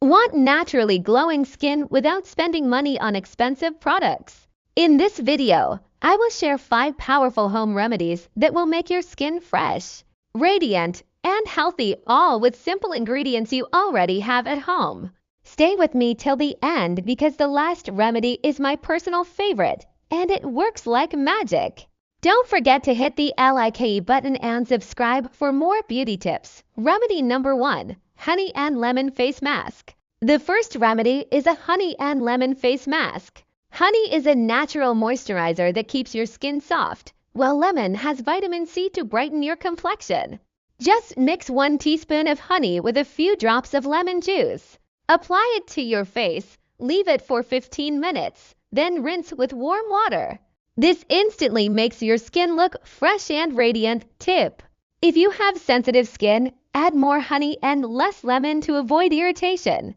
Want naturally glowing skin without spending money on expensive products? In this video, I will share 5 powerful home remedies that will make your skin fresh, radiant, and healthy, all with simple ingredients you already have at home. Stay with me till the end because the last remedy is my personal favorite, and it works like magic. Don't forget to hit the like button and subscribe for more beauty tips. Remedy number 1, honey and lemon face mask. The first remedy is a honey and lemon face mask. Honey is a natural moisturizer that keeps your skin soft, while lemon has vitamin C to brighten your complexion. Just mix 1 teaspoon of honey with a few drops of lemon juice. Apply it to your face, leave it for 15 minutes, then rinse with warm water. This instantly makes your skin look fresh and radiant. Tip: if you have sensitive skin, add more honey and less lemon to avoid irritation.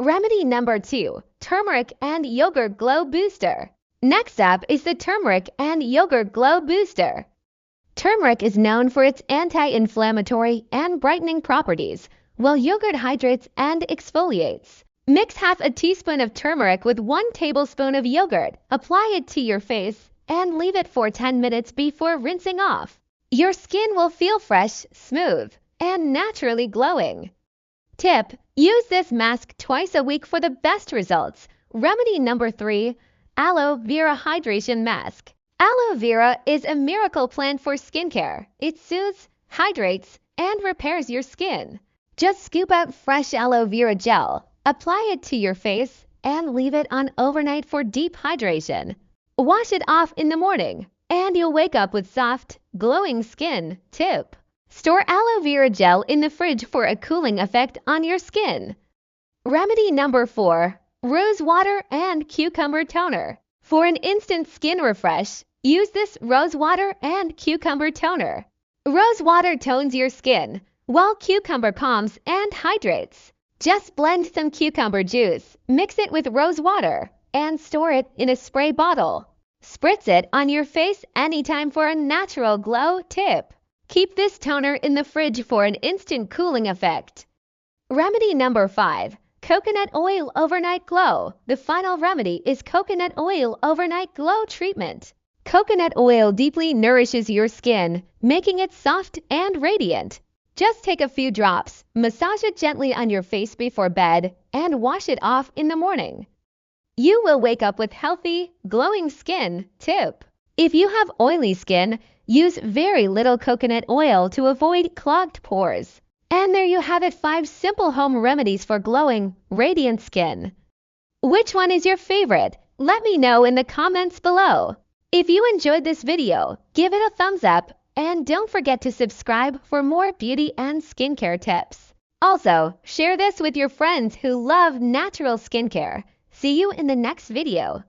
Remedy number 2, turmeric and yogurt glow booster. Next up is the turmeric and yogurt glow booster. Turmeric is known for its anti-inflammatory and brightening properties, while yogurt hydrates and exfoliates. Mix half a teaspoon of turmeric with 1 tablespoon of yogurt, apply it to your face, and leave it for 10 minutes before rinsing off. Your skin will feel fresh, smooth, and naturally glowing. Tip: use this mask twice a week for the best results. Remedy number 3, aloe vera hydration mask. Aloe vera is a miracle plant for skincare. It soothes, hydrates, and repairs your skin. Just scoop out fresh aloe vera gel, apply it to your face, and leave it on overnight for deep hydration. Wash it off in the morning, and you'll wake up with soft, glowing skin. Tip: store aloe vera gel in the fridge for a cooling effect on your skin. Remedy number 4, rose water and cucumber toner. For an instant skin refresh, use this rose water and cucumber toner. Rose water tones your skin, while cucumber calms and hydrates. Just blend some cucumber juice, mix it with rose water, and store it in a spray bottle. Spritz it on your face anytime for a natural glow. Tip: keep this toner in the fridge for an instant cooling effect. Remedy number 5, coconut oil overnight glow. The final remedy is coconut oil overnight glow treatment. Coconut oil deeply nourishes your skin, making it soft and radiant. Just take a few drops, massage it gently on your face before bed, and wash it off in the morning. You will wake up with healthy, glowing skin. Tip: if you have oily skin, use very little coconut oil to avoid clogged pores. And there you have it, 5 simple home remedies for glowing, radiant skin. Which one is your favorite? Let me know in the comments below. If you enjoyed this video, give it a thumbs up, and don't forget to subscribe for more beauty and skincare tips. Also, share this with your friends who love natural skincare. See you in the next video.